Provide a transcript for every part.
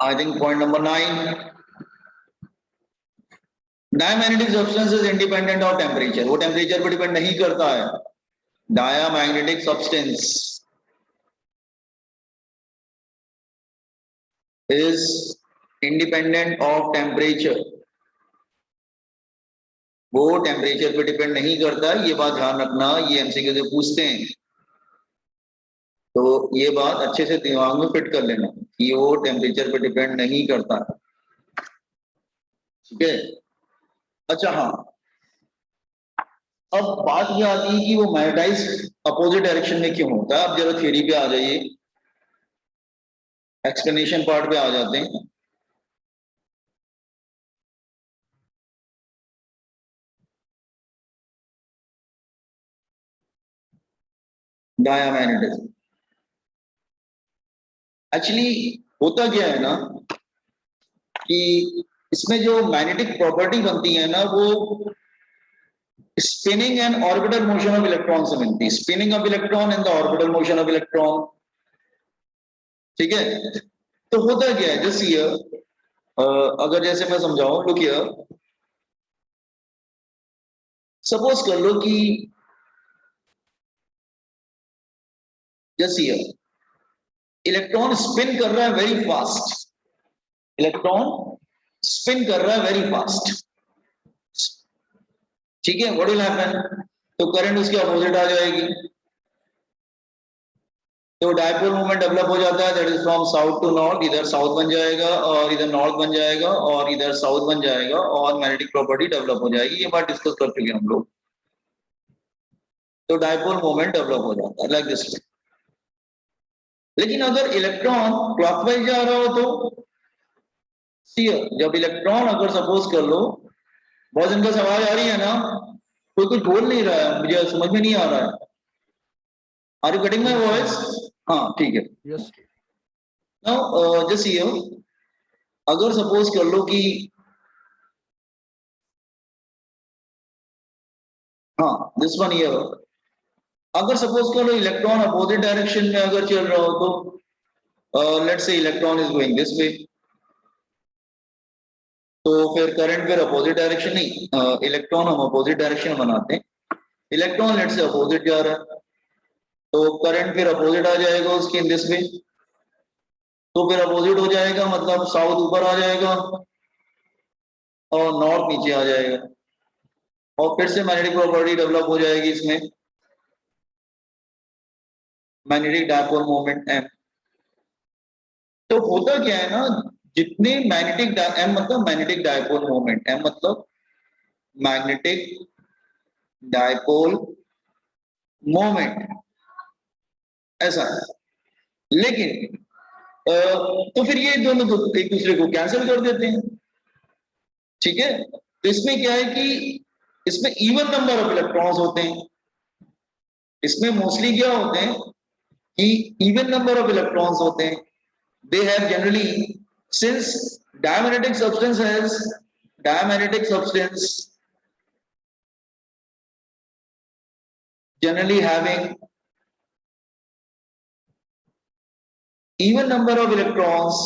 I think point number 9. Diamagnetic substance is independent of temperature, वो temperature पर depend नहीं करता है. Diamagnetic substance is independent of temperature, वो टेम्परेचर पे डिपेंड नहीं करता है. ये बात ध्यान रखना, ये एमसीक्यू से पूछते हैं, तो ये बात अच्छे से दिमाग में फिट कर लेना कि वो टेम्परेचर पे डिपेंड नहीं करता है. ठीक है. अच्छा हाँ, अब बात ये आती है कि वो मैग्नेटाइज अपोजिट डायरेक्शन में क्यों होता है. अब जरा थ्योरी पे आ जाइए, एक्सप्लेनेशन पार्ट पे आ जाते हैं. डायमैग्नेटिज्म एक्चुअली होता क्या है ना कि इसमें जो मैग्नेटिक प्रॉपर्टी बनती है ना, वो spinning and orbital motion of electron से मिलती है. Spinning of electron and the orbital motion of electron. ठीक है. तो होता क्या है, जैसे ये अगर जैसे मैं समझाऊं, लुक हियर, सपोज कर लो कि जैसे ये इलेक्ट्रॉन स्पिन कर रहा है वेरी फास्ट, इलेक्ट्रॉन स्पिन कर रहा है वेरी फास्ट. ठीक है. व्हाट विल हैपन, तो करंट उसके अपोजिट आ जाएगी, तो डायपोल मोमेंट डेवलप हो जाता है. That is from south to north. इधर साउथ बन जाएगा और इधर नॉर्थ बन जाएगा और इधर साउथ बन जाएगा और मैग्नेटिक प्रॉपर्टी डेवलप हो जाएगी. ये बात डिस्कस कर चुके हैं हम लोग. तो डायपोल मोमेंट डेवलप हो जाता है लाइक दिस. लेकिन अगर इलेक्ट्रॉन क्लॉकवाइज जा रहा हो तो जब इलेक्ट्रॉन अगर सपोज कर लो, बहुत इनका सवाल आ रही है ना, कोई कुछ बोल नहीं रहा है, मुझे समझ में नहीं आ रहा है. Are you cutting my voice? हाँ ठीक है. यस. नाउ जस्ट हियर, अगर सपोज कर लो कि हाँ दिस वन हियर, अगर सपोज कर लो इलेक्ट्रॉन अपोजिट डायरेक्शन में अगर चल रहा हो तो let's say electron is going this way, तो फिर करंट फिर अपोजिट डायरेक्शन नहीं, इलेक्ट्रॉन हम अपोजिट डायरेक्शन बनाते हैं. इलेक्ट्रॉन लेट्स से अपोजिट जा रहा है, तो करंट फिर अपोजिट आ जाएगा उसके इन दिस वे, तो फिर अपोजिट हो जाएगा, मतलब साउथ ऊपर आ जाएगा और नॉर्थ नीचे आ जाएगा, और फिर से मैग्नेटिक प्रॉपर्टी डेवलप हो जाएगी इसमें, मैग्नेटिक डायपोल मोमेंट एम. तो होता क्या है ना, जितने मैग्नेटिक एम मतलब मैग्नेटिक डायपोल मोमेंट, एम मतलब मैग्नेटिक डायपोल मोमेंट, ऐसा है. लेकिन तो फिर ये दोनों एक दूसरे को कैंसिल कर देते हैं. ठीक है. तो इसमें क्या है कि इसमें इवन नंबर ऑफ इलेक्ट्रॉन्स होते हैं. इसमें मोस्टली क्या होते हैं कि इवन नंबर ऑफ इलेक्ट्रॉन्स होते हैं. They have generally, since diamagnetic substance has diamagnetic substance generally having even number of electrons,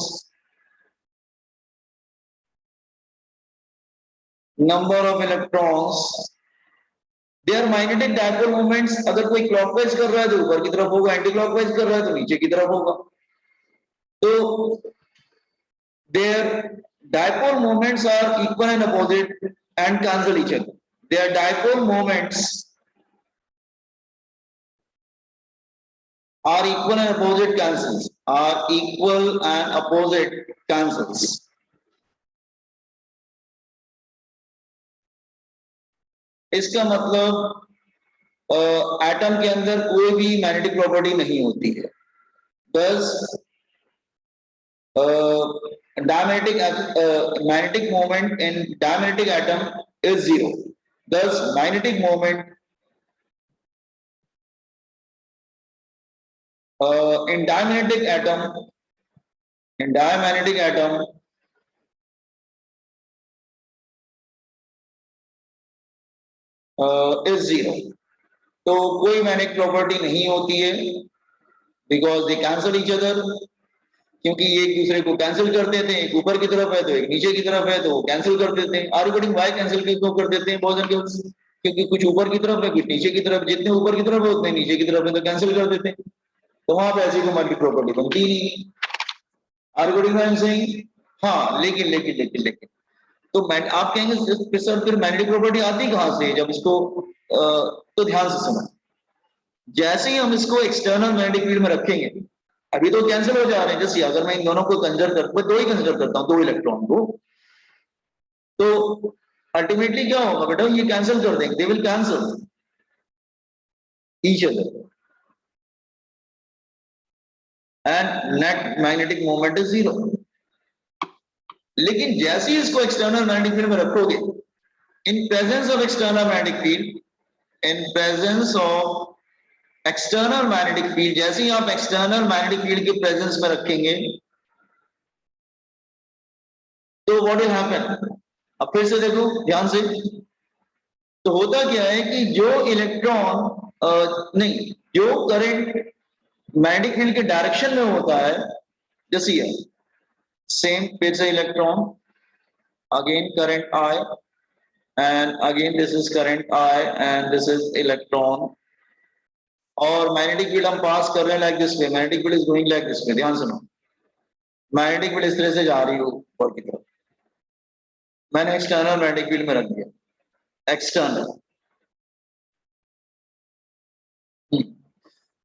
their magnetic dipole moments, अगर कोई क्लॉकवाइज कर रहा है तो ऊपर की तरफ होगा, एंटी क्लॉकवाइज कर रहा है तो नीचे की तरफ होगा. तो their dipole moments are equal and opposite and cancel each other. Their dipole moments are equal and opposite cancels, are equal and opposite cancels. इसका मतलब एटम के अंदर कोई भी मैग्नेटिक प्रॉपर्टी नहीं होती है. बस magnetic moment in diamagnetic atom is zero. Thus magnetic moment in diamagnetic atom is zero. तो कोई मैग्नेटिक प्रॉपर्टी नहीं होती है, because they cancel each other. क्योंकि ये एक दूसरे को कैंसिल कर देते हैं, एक ऊपर की तरफ है तो एक नीचे की तरफ है तो वो कैंसिल कर देते हैं। आर अकॉर्डिंग वाई कैंसिल क्यों कर देते हैं बॉयज एंड गर्ल्स? क्योंकि कुछ ऊपर की तरफ है कुछ नीचे की तरफ, जितने ऊपर की तरफ है उतने नीचे की तरफ है तो कैंसिल कर देते हैं, तो वहां पे ऐसी कोई मल्टी प्रॉपर्टी बनती ही नहीं। Or according I am saying हाँ, लेकिन लेकिन लेकिन लेकिन तो आप कहेंगे सर फिर मैग्नेटिक प्रॉपर्टी आती कहां से जब इसको तो ध्यान से समझ, जैसे ही हम इसको एक्सटर्नल मैग्नेटिक फील्ड में रखेंगे, अभी तो कैंसिल हो जा रहे हैं, जैसे अगर मैं इन दोनों को कंसिडर करता हूं, दो ही कंसिडर करता हूं, दो इलेक्ट्रॉन को, तो अल्टीमेटली क्या होगा बेटा, ये कैंसिल कर देंगे, they will cancel each other and net magnetic moment is zero. लेकिन जैसे ही इसको एक्सटर्नल मैग्नेटिक फील्ड में रखोगे, in presence of external magnetic field, in presence of external magnetic field, जैसे ही आप एक्सटर्नल मैग्नेटिक फील्ड के प्रेजेंस में रखेंगे तो व्हाट विल हैपन, अब फिर से देखो ध्यान से, तो होता क्या है कि जो इलेक्ट्रॉन नहीं, जो करंट मैग्नेटिक फील्ड के डायरेक्शन में होता है, जैसे ये सेम, फिर से electron, again current I and again this is current I and this is electron, और मैग्नेटिक फील्ड हम पास कर रहे हैं like this way, magnetic field is going like this way, ध्यान सुनो, मैग्नेटिक फील्ड इस तरह से जा रही हो ऊपर की तरफ, मैंने एक्सटर्नल मैग्नेटिक फील्ड में रख दिया, एक्सटर्नल,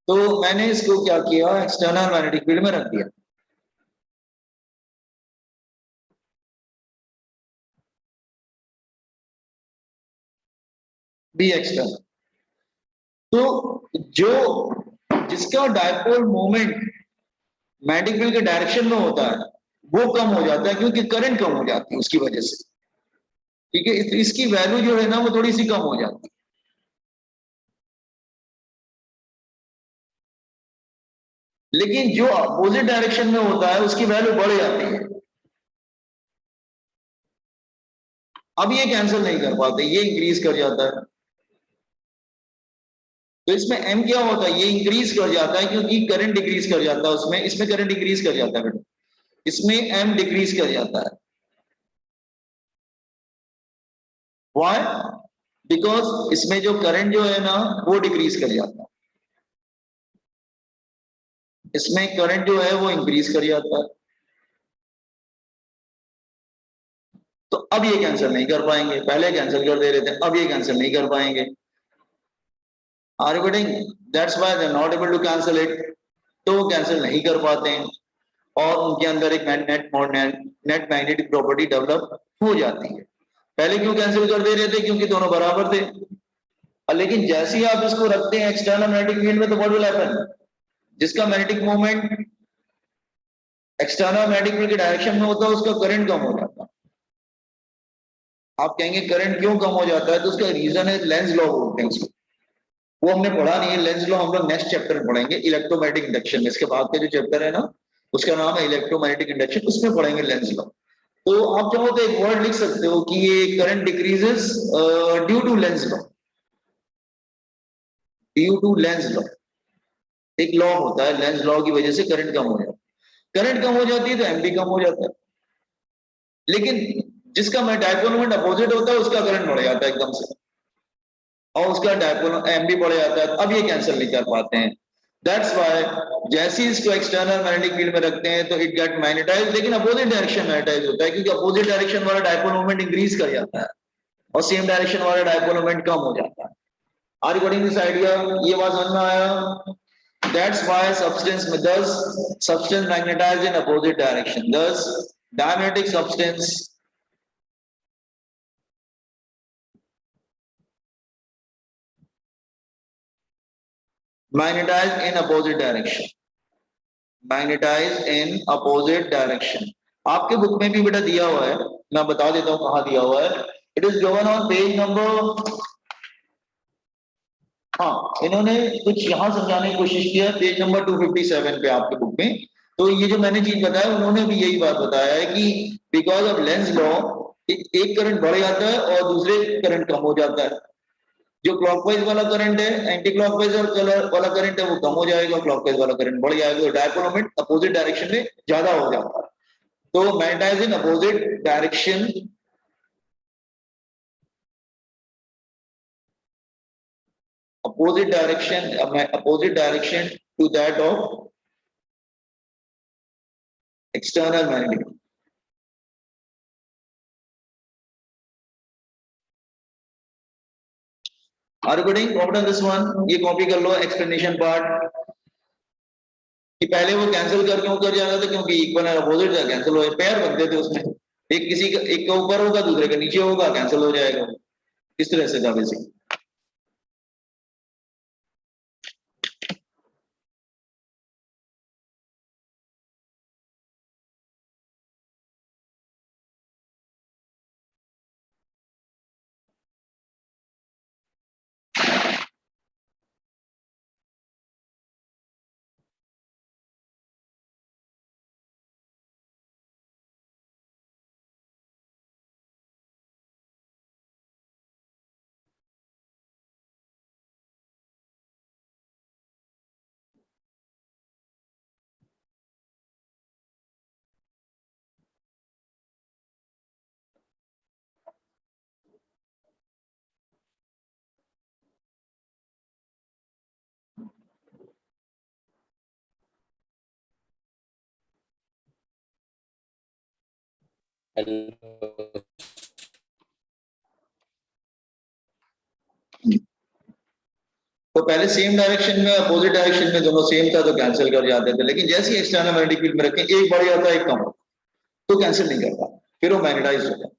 तो मैंने इसको क्या किया, एक्सटर्नल मैग्नेटिक फील्ड में रख दिया। बी एक्सटर्नल, तो जो जिसका डायपोल मोमेंट मैग्नेटिक फील्ड के डायरेक्शन में होता है वो कम हो जाता है, क्योंकि करंट कम हो जाती है उसकी वजह से, ठीक है, इसकी वैल्यू जो है ना वो थोड़ी सी कम हो जाती है। लेकिन जो अपोजिट डायरेक्शन में होता है उसकी वैल्यू बढ़ जाती है। अब ये कैंसिल नहीं कर पाते, ये इंक्रीज कर जाता है, तो इसमें m क्या होता है, ये इंक्रीज कर जाता है क्योंकि करंट डिक्रीज कर जाता है उसमें, इसमें करंट डिक्रीज कर जाता है बेटा, इसमें m डिक्रीज कर जाता है। व्हाई? बिकॉज इसमें जो करंट जो है ना वो डिक्रीज कर जाता है, इसमें करंट जो है वो इंक्रीज कर जाता है, तो अब ये कैंसिल नहीं कर पाएंगे, पहले कैंसिल कर दे रहे थे, अब ये कैंसिल नहीं कर पाएंगे। Are you getting? That's why they are not able to cancel it, तो वो कैंसिल नहीं कर पाते हैं और उनके अंदर एक नेट मैग्नेटिक प्रॉपर्टी डेवलप हो जाती है। पहले क्यों कैंसिल कर दे रहे थे, क्योंकि दोनों बराबर थे, लेकिन जैसे ही आप इसको रखते हैं एक्सटर्नल मैग्नेटिक फील्ड में तो व्हाट विल हैपन, जिसका magnetic moment external magnetic field के डायरेक्शन में होता है उसका करंट कम हो जाता है। आप कहेंगे करंट क्यों कम हो जाता है, तो उसका रीजन है लेंज लॉ बोलते हैं उसको, वो हमने पढ़ा नहीं है, लेंज लॉ हम लोग नेक्स्ट चैप्टर में पढ़ेंगे, इलेक्ट्रोमैग्नेटिक इंडक्शन में, इसके बाद का जो चैप्टर है ना उसका नाम है इलेक्ट्रोमैग्नेटिक इंडक्शन, उसमें पढ़ेंगे लेंज लॉ। तो आप चाहो तो एक वर्ड लिख सकते हो कि ये current decreases due to Lenz law, due to Lenz law, एक लॉ होता है, लेंज लॉ की वजह से करंट कम हो जाता है, करंट कम हो जाती है तो एम भी कम हो जाता है, लेकिन जिसका मैं डायपोल मोमेंट अपोजिट होता है उसका करंट बढ़ जाता है एकदम से, और उसका डायपोल एम भी बढ़ जाता है, अब ये कैंसिल नहीं कर पाते हैं। दैट्स व्हाई जैसे ही इसको एक्सटर्नल मैग्नेटिक फील्ड में रखते हैं तो इट गेट मैग्नेटाइज, लेकिन अपोजिट डायरेक्शन मैग्नेटाइज होता है, क्योंकि अपोजिट डायरेक्शन वाला डायपोल मोमेंट इंक्रीज कर जाता है और सेम डायरेक्शन वाला डायपोल मोमेंट कम हो जाता है। Are you getting this idea? ये बात समझ में आया? That's why substance magnetized in opposite direction. Thus, diamagnetic substance magnetized in opposite direction. Magnetized in opposite direction. आपके बुक में भी बेटा दिया हुआ है, मैं बता देता हूँ कहाँ दिया हुआ है। It is given on page number, हाँ इन्होंने कुछ यहाँ समझाने की कोशिश किया है पेज नंबर 257 पे आपके बुक में। तो ये जो मैंने चीज बताया उन्होंने भी यही बात बताया है कि बिकॉज ऑफ लेंस लॉ एक करंट बढ़ जाता है और दूसरे करंट कम हो जाता है, जो क्लॉकवाइज वाला करंट है, एंटी क्लॉकवाइज और कलर वाला करंट है वो कम हो जाएगा, क्लॉकवाइज वाला करंट बढ़ जाएगा, डायपोल मोमेंट अपोजिट डायरेक्शन में ज्यादा हो जाता है। तो magnetize in opposite direction, opposite direction to that of external magnetic. Are you getting copy on this one? ये कॉपी कर लो एक्सप्लेनेशन पार्ट कि पहले वो कैंसिल कर क्यों कर जाना था, क्योंकि इक्वल और अपोजिट था, कैंसिल हो पेयर बनते थे उसमें, एक किसी का एक का ऊपर होगा दूसरे का नीचे होगा, कैंसिल हो जाएगा, इस तरह से था बेसिक। तो पहले सेम डायरेक्शन में अपोजिट डायरेक्शन में दोनों सेम था तो कैंसिल कर जाते थे, लेकिन जैसे ही एक्सटर्नल मैग्नेटिक फील्ड में रखें एक बढ़ जाता है एक कम, तो कैंसिल नहीं करता, फिर वो मैग्नेटाइज होता है।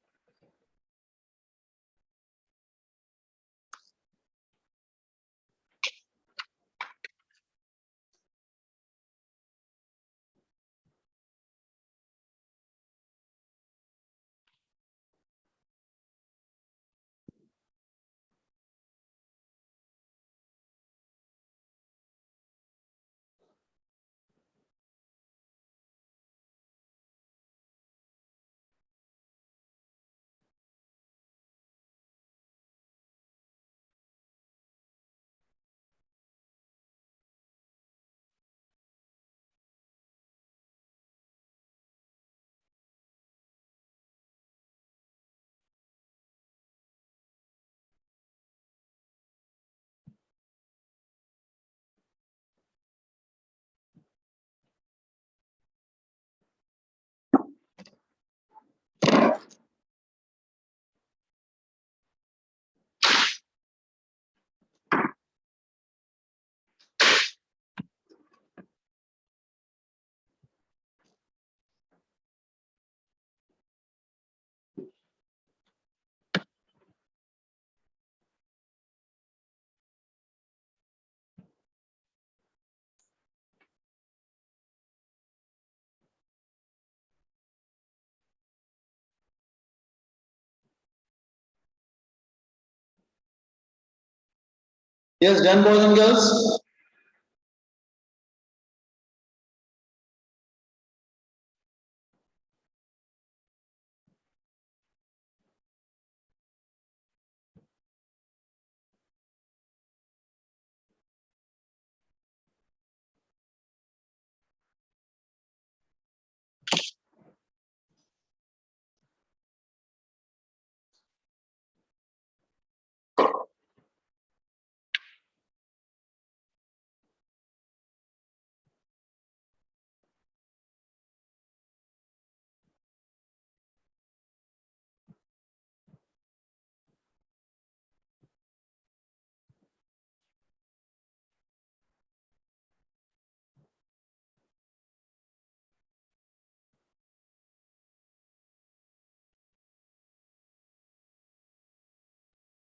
Yes, done boys and girls.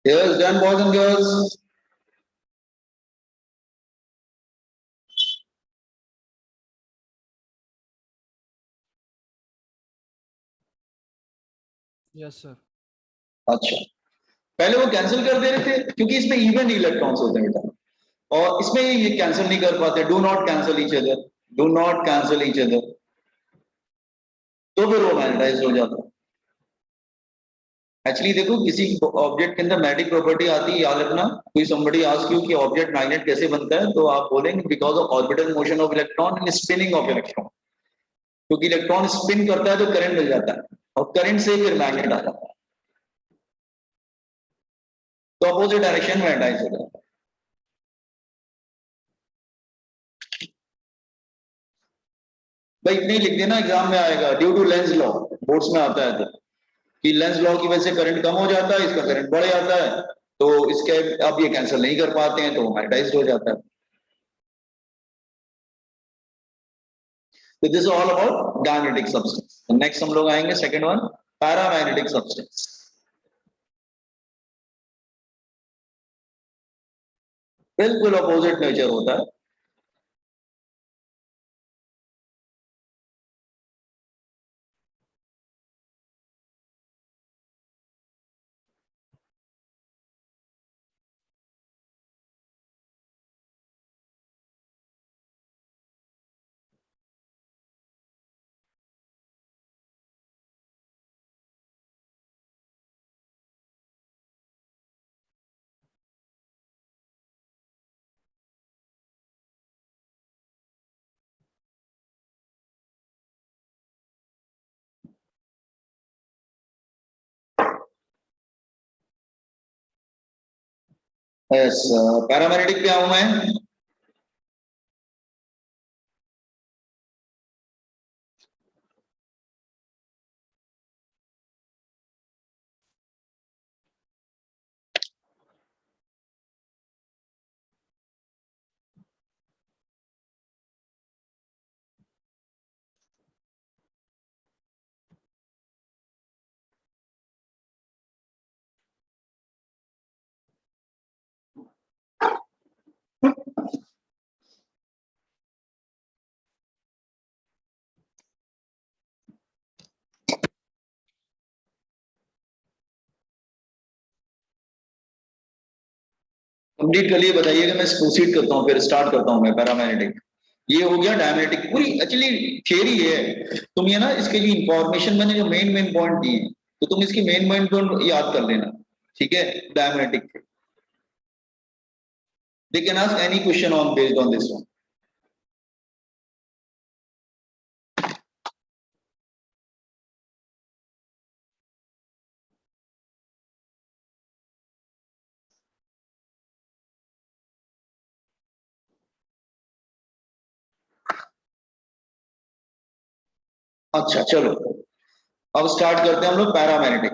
Yes, done boys and girls. Yes sir. अच्छा, पहले वो कैंसिल कर दे रहे थे क्योंकि इसमें इवन इलेक्ट्रॉन्स होते हैं बेटा, और इसमें ये कैंसिल नहीं कर पाते, do not cancel each other, do not cancel each other, तो फिर वो मैग्नेटाइज हो जाता है। एक्चुअली देखो किसी ऑब्जेक्ट के अंदर मैग्नेटिक प्रॉपर्टी आती है, याद रखना। कोई somebody ask you कि ऑब्जेक्ट मैग्नेट कैसे बनता है, तो आप बोलेंगे because of orbital motion of electron and spinning of electron. क्योंकि इलेक्ट्रॉन स्पिन करता है तो करंट मिल जाता है, और करंट से फिर मैग्नेट आ जाता है, तो अपोजिट डायरेक्शन में मैग्नेटाइज हो जाता है। भाई इतने ही लिख देना, एग्जाम में आएगा, due to Lenz law, boards में आता है तो, कि लेंस लॉ की वजह से करंट कम हो जाता है, इसका करंट बढ़ जाता है, तो इसके अब ये कैंसिल नहीं कर पाते हैं, तो मैग्नेटाइज्ड हो जाता है। तो this is all about diamagnetic substance. Next हम लोग आएंगे सेकंड वन, पैरामैग्नेटिक सब्सटेंस। बिल्कुल अपोजिट नेचर होता है। यस, पैरामैग्नेटिक क्या हूं मैं? कंप्लीट कर लिए बताइएगा, मैं प्रोसीड करता हूँ, फिर स्टार्ट करता हूँ मैं पैरामैग्नेटिक। ये हो गया डायमैग्नेटिक, पूरी एक्चुअली थियरी है। तुम ये ना इसके लिए इंफॉर्मेशन मैंने जो मेन मेन पॉइंट दिए, तो तुम इसकी मेन मेन पॉइंट याद कर लेना, ठीक है? Diamagnetic, they can ask any question on based on this one. अच्छा चलो, अब स्टार्ट करते हैं हम लोग पैरामैग्नेटिक।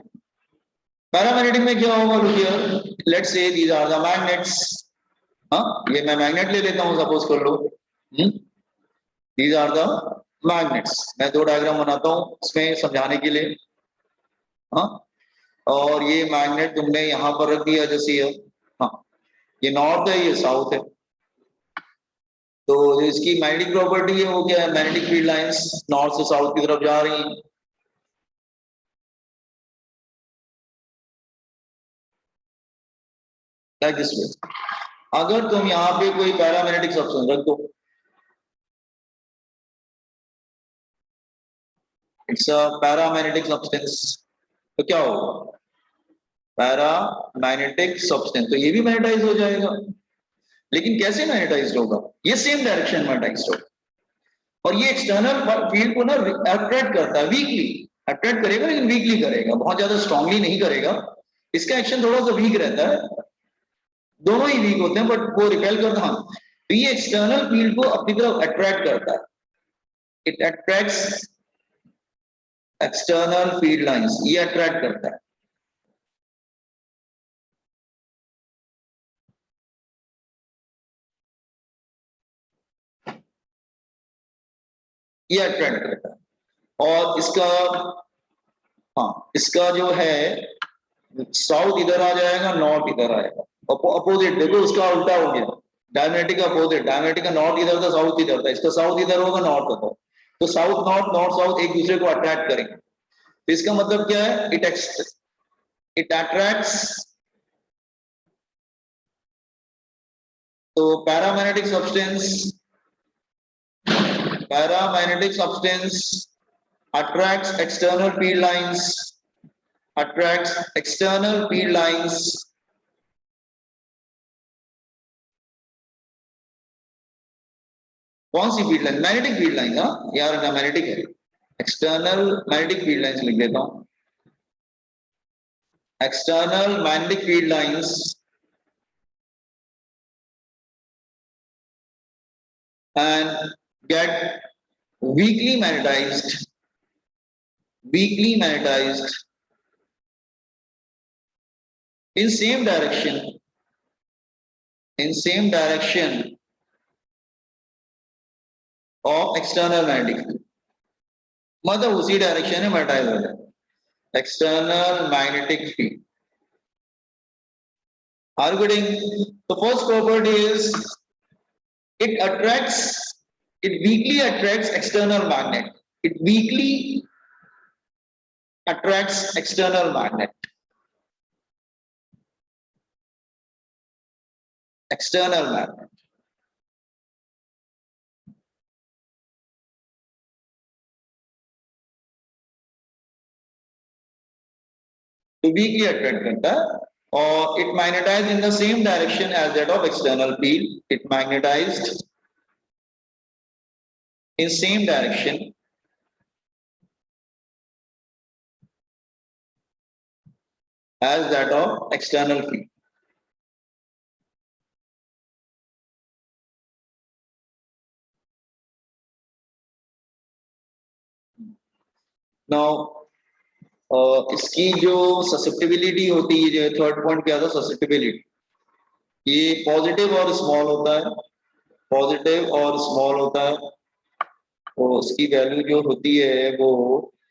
पैरामैग्नेटिक में क्या होगा, look here, let's say these are the magnets. हाँ, ये मैं मैग्नेट ले लेता हूँ, सपोज कर लो। These are the magnets. मैं दो डायग्राम बनाता हूँ इसमें समझाने के लिए। हाँ, और ये मैग्नेट तुमने यहाँ पर रख दिया जैसे ये। हाँ, ये नॉर्थ है, ये साउथ है। तो जो इसकी मैग्नेटिक प्रॉपर्टी है वो क्या है, मैग्नेटिक फील्ड लाइंस नॉर्थ से साउथ की तरफ जा रही हैं। Like this way. अगर तुम यहाँ पे कोई पैरामैग्नेटिक सब्सटेंस रख दो, इट्स अ पैरामैग्नेटिक सब्सटेंस, तो क्या होगा? पैरामैग्नेटिक सब्सटेंस, तो ये भी मैग्नेटाइज हो जाएगा। लेकिन कैसे मैग्नेटाइज होगा? ये सेम डायरेक्शन में मैग्नेटाइज होगा, और ये एक्सटर्नल फील्ड को ना अट्रैक्ट करता है, वीकली अट्रैक्ट करेगा, लेकिन वीकली करेगा, बहुत ज्यादा स्ट्रांगली नहीं करेगा। इसका एक्शन थोड़ा सा वीक रहता है, दोनों ही वीक होते हैं, बट वो रिपेल करता। हाँ, तो ये एक्सटर्नल फील्ड को अपनी तरफ अट्रैक्ट करता है, it attracts external field lines, ये अट्रैक्ट करता है। ये अट्रैक्ट करता है, और इसका, हाँ, इसका जो है साउथ इधर आ जाएगा, नॉर्थ इधर आएगा, अपोजिट। देखो उसका उल्टा हो गया, डायमैग्नेटिक का अपोजिट, डायमैग्नेटिक का नॉर्थ इधर था, साउथ इधर था, इसका साउथ इधर होगा, नॉर्थ होगा। तो साउथ नॉर्थ, नॉर्थ साउथ एक दूसरे को अट्रैक्ट करेंगे, तो इसका मतलब क्या है, इट अट्रैक्ट्स। तो paramagnetic substance attracts external field lines, attracts external field lines कौन सी field line magnetic field line हाँ यार ना मैग्नेटिक है एक्सटर्नल मैग्नेटिक फील्ड लाइंस लिख देता हूं external magnetic field lines and get weakly magnetized in same direction of external magnetic field मतलब उसी डायरेक्शन में मैग्नेटाइज हो जाए external magnetic field are you getting the first property is it weakly attracts external magnet it weakly attracts external magnet तो weakly attract करता है और it magnetized in the same direction as that of external field it magnetized in same direction as that of external field now इसकी जो susceptibility होती है जो third point क्या था ससेप्टिबिलिटी ये पॉजिटिव और स्मॉल होता है पॉजिटिव और स्मॉल होता है तो उसकी वैल्यू जो होती है वो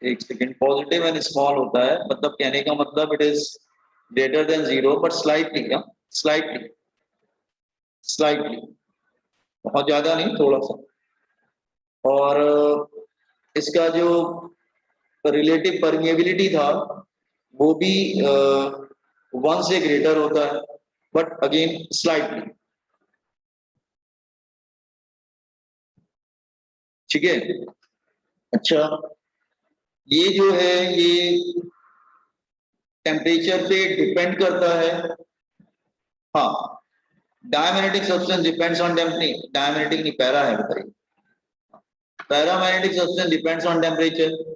एक सेकेंड पॉजिटिव एंड स्मॉल होता है मतलब कहने का मतलब it is greater than zero but slightly slightly slightly बहुत ज्यादा नहीं थोड़ा सा और इसका जो रिलेटिव परमिएबिलिटी था वो भी 1 से ग्रेटर होता है बट अगेन स्लाइटली ठीक है अच्छा ये जो है ये टेम्परेचर पे डिपेंड करता है हाँ diamagnetic substance depends on temperature diamagnetic नहीं पैरा है बताइए paramagnetic substance depends on temperature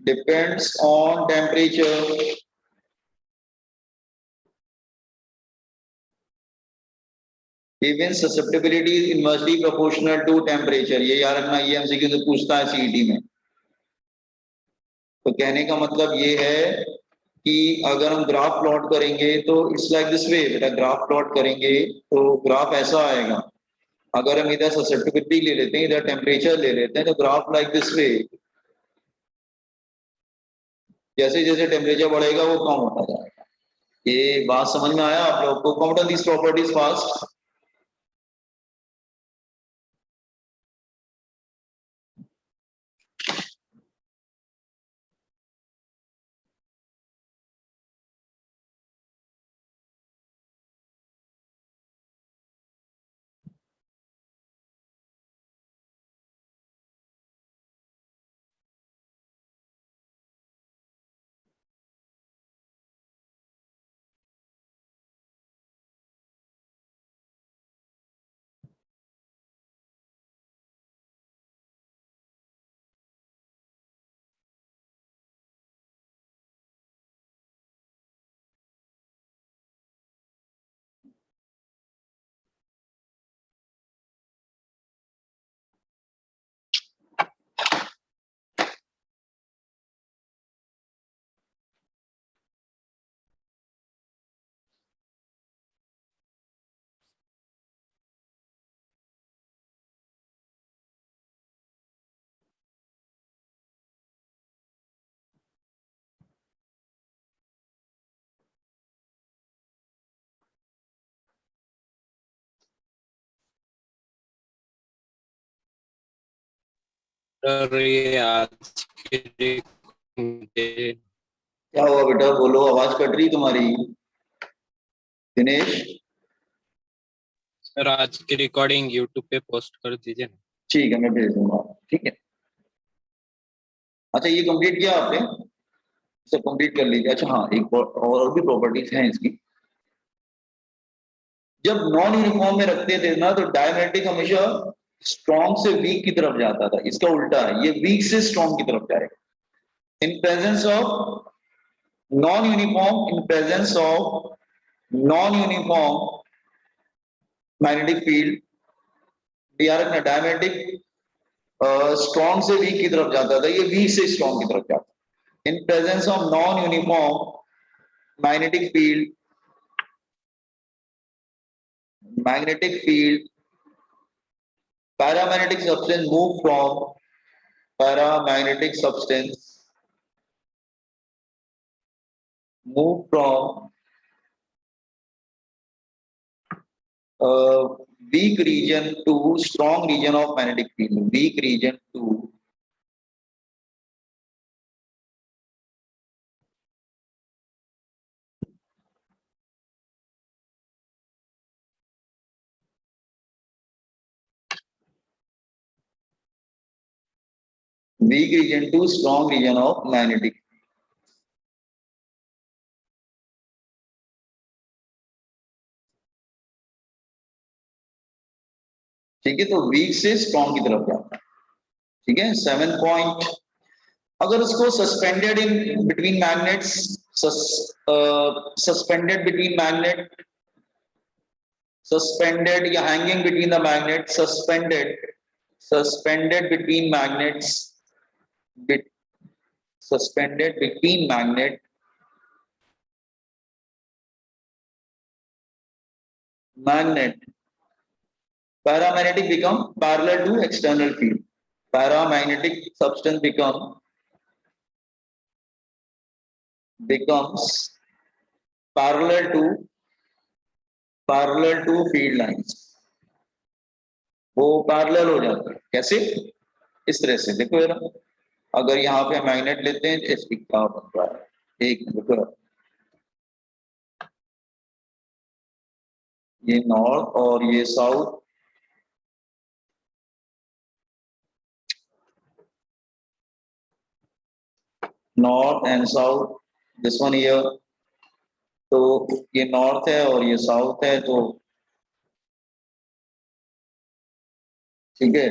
depends on temperature even susceptibility is inversely proportional to temperature ये याद रखना ये एमसीक्यू से पूछता है सीईटी में तो कहने का मतलब ये है कि अगर हम ग्राफ प्लॉट करेंगे तो इट्स लाइक दिस वे बेटा ग्राफ प्लॉट करेंगे तो ग्राफ ऐसा आएगा अगर हम इधर ससेप्टिबिलिटी ले लेते हैं इधर टेम्परेचर ले लेते हैं तो ग्राफ लाइक दिस वे जैसे जैसे टेम्परेचर बढ़ेगा वो कम होता जाएगा ये बात समझ में आया आप लोग को count on these properties fast क्या हुआ बेटा बोलो आवाज कट रही तुम्हारी दिनेश सर आज की रिकॉर्डिंग यूट्यूब पे पोस्ट कर दीजिए ना। ठीक है, मैं भेज दूंगा, ठीक है। अच्छा, ये कंप्लीट किया आपने? सब कंप्लीट कर लीजिए। अच्छा हाँ, एक और भी प्रॉपर्टीज हैं इसकी। जब नॉन यूनिफॉर्म में रखते थे ना, तो डायमेट्रिक हमेशा स्ट्रॉन्ग से वीक की तरफ जाता था। इसका उल्टा है, ये वीक से स्ट्रॉन्ग की तरफ जाएगा। In presence of non uniform, in presence of non uniform magnetic field, यार अपना डायमेट्रिक स्ट्रॉन्ग से वीक की तरफ जाता था, ये वीक से स्ट्रॉन्ग की तरफ जाता है। In presence of non uniform magnetic field, magnetic field, paramagnetic substance move from paramagnetic substance move from uh, weak region to strong region of magnetic field. Weak region to weak region to strong region of magnetic. ठीक है, तो week से strong की तरफ जाता है। ठीक है, 7 पॉइंट। अगर उसको suspended in between magnets, suspended between magnet, suspended या hanging between the magnets, suspended between magnets, bit, suspended between magnet, paramagnetic become parallel to external field. Paramagnetic substance becomes parallel to field lines. वो parallel हो जाता है। कैसे? इस तरह से देखो यार, अगर यहाँ पे मैग्नेट लेते हैं, जैसे क्या बन रहा है, एक देखो, ये नॉर्थ और ये south, north and south, this one here. तो ये नॉर्थ है और ये साउथ है, तो ठीक है,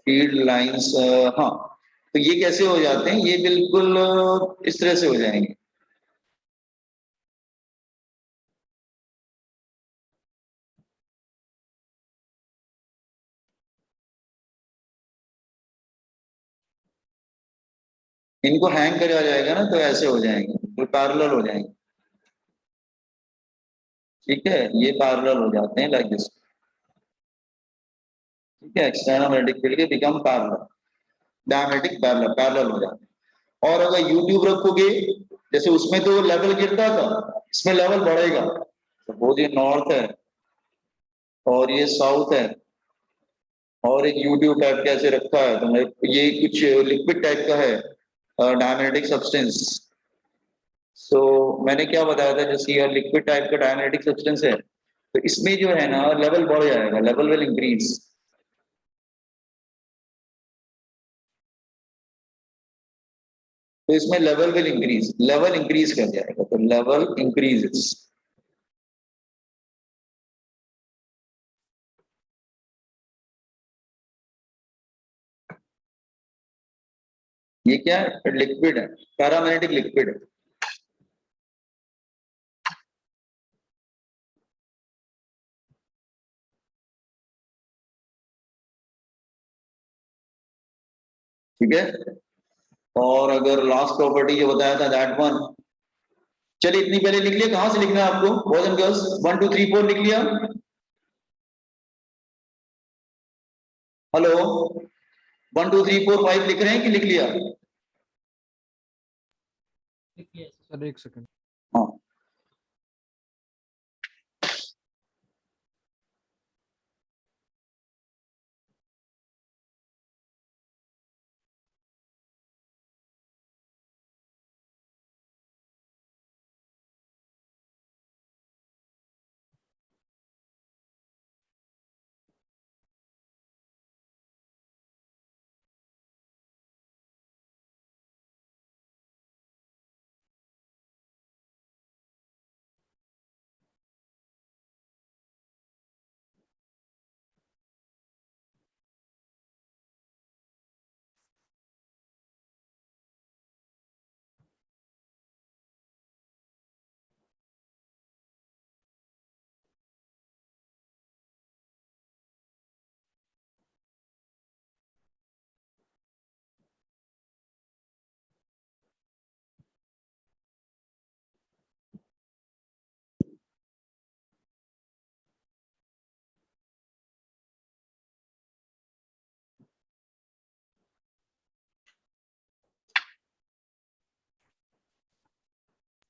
फील्ड लाइंस, हाँ, तो ये कैसे हो जाते हैं? ये बिल्कुल इस तरह से हो जाएंगे। इनको हैंग करा जाएगा ना, तो ऐसे हो जाएंगे, तो पैरेलल हो जाएंगे। ठीक है, ये पैरेलल हो जाते हैं लाइक दिस। ठीक है, एक्सटर्नल मैग्नेटिक फील्ड के become parallel, diametric parallel, parallel हो जाते हैं। और अगर यूट्यूब रखोगे, जैसे उसमें तो लेवल गिरता था, इसमें लेवल बढ़ेगा। सपोज ये नॉर्थ है और ये साउथ है, और एक यूट्यूब टाइप का ऐसे रखा है, तो ये कुछ लिक्विड टाइप का है, डायमेग्नेटिक सब्सटेंस। सो मैंने क्या बताया था, जैसे ये लिक्विड टाइप का डायमेग्नेटिक सब्सटेंस है, तो इसमें जो है ना, लेवल बढ़ जाएगा, लेवल विल इंक्रीज। तो इसमें level will increase, level increase कर जाएगा, तो लेवल इंक्रीजेस। ये क्या है? लिक्विड है, पैरामैग्नेटिक लिक्विड है। ठीक है, और अगर लास्ट प्रॉपर्टी जो बताया था, दैट वन, चलिए इतनी पहले लिख लिया। कहां से लिखना है आपको, बॉयज एंड गर्ल्स? 1 2 3 4 लिख लिया? हेलो, 1 2 3 4 5 लिख रहे हैं कि लिख लिया? सर एक सेकंड। हाँ,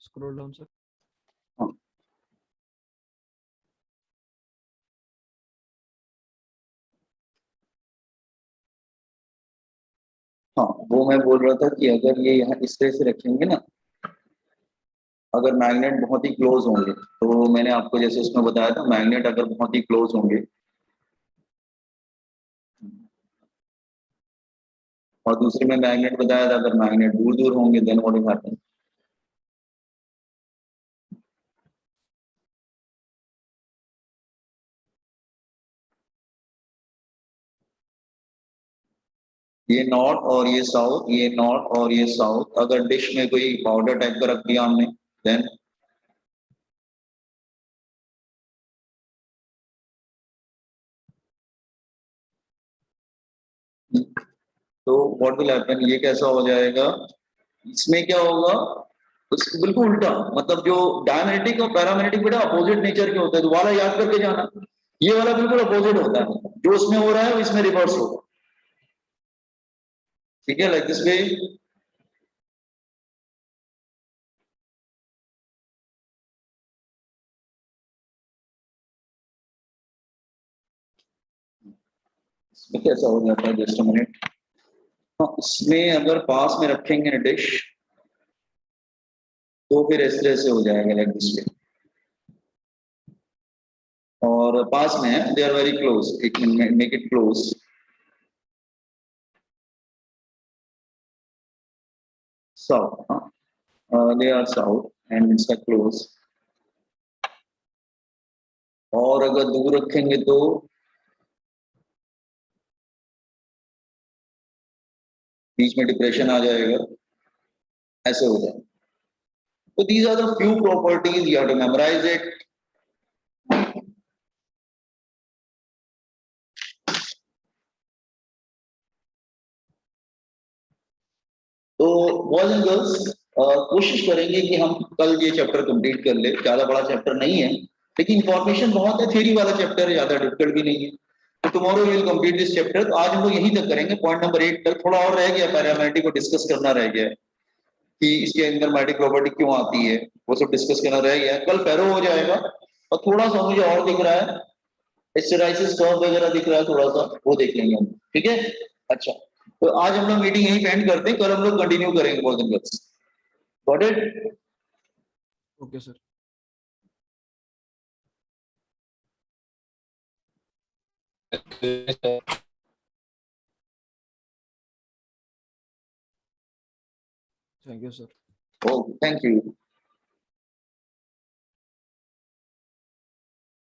Scroll down, sir. हाँ हाँ, वो मैं बोल रहा था कि अगर ये यहाँ इस तरह से रखेंगे ना, अगर मैग्नेट बहुत ही क्लोज होंगे, तो मैंने आपको जैसे उसमें बताया था, मैग्नेट अगर बहुत ही क्लोज होंगे और दूसरे में मैग्नेट बताया था अगर मैग्नेट दूर दूर होंगे, देन व्हाट विल हैपन। ये नॉर्थ और ये साउथ, ये नॉर्थ और ये साउथ, अगर डिश में कोई पाउडर टाइप का रख दिया हमने, देन तो व्हाट विल हैपन, ये कैसा हो जाएगा, इसमें क्या होगा, उसके बिल्कुल उल्टा, मतलब जो डायमैग्नेटिक और पैरामैग्नेटिक बेटा अपोजिट नेचर के होते हैं, तो वाला याद करके जाना, ये वाला बिल्कुल अपोजिट होता है, जो उसमें हो रहा है वो इसमें रिवर्स होगा। ठीक है, लाइक दिस वे। इसमें कैसा हो जाता है, जस्ट अ मिनट। हाँ, इसमें अगर पास में रखेंगे डिश, तो फिर इस तरह से हो जाएगा, लाइक दिस वे। और पास में है, they are very close, it make it close. South, they are south and इसका क्लोज। और अगर दूर रखेंगे तो बीच में डिप्रेशन आ जाएगा, ऐसे हो जाए। तो these are the few properties, you have to memorize it. तो बॉयज एंड गर्ल्स, कोशिश करेंगे कि हम कल ये चैप्टर कंप्लीट कर ले, ज्यादा बड़ा चैप्टर नहीं है, लेकिन इंफॉर्मेशन बहुत है, थ्योरी वाला चैप्टर है, ज्यादा डिफिकल्ट भी नहीं है। तो tomorrow we will complete this chapter. तो आज हम लोग यहीं तक करेंगे, पॉइंट नंबर 8 तक। थोड़ा और रह गया, पैरामैग्नेटिक को डिस्कस करना रह गया है कि इसके अंदर मैग्नेटिक प्रॉपर्टी क्यों आती है, वो सब डिस्कस करना रह गया है। कल फेरो हो जाएगा। और थोड़ा सा मुझे और दिख रहा है, हिस्टेराइसिस कर्व वगैरह दिख रहा है थोड़ा सा, वो देख लेंगे हम। ठीक है, अच्छा। तो आज हम लोग मीटिंग यहीं पे एंड करते हैं, कल हम लोग कंटिन्यू करेंगे बहुत दिन बाद। Got it? Okay, sir. Thank you, sir. Okay, thank you.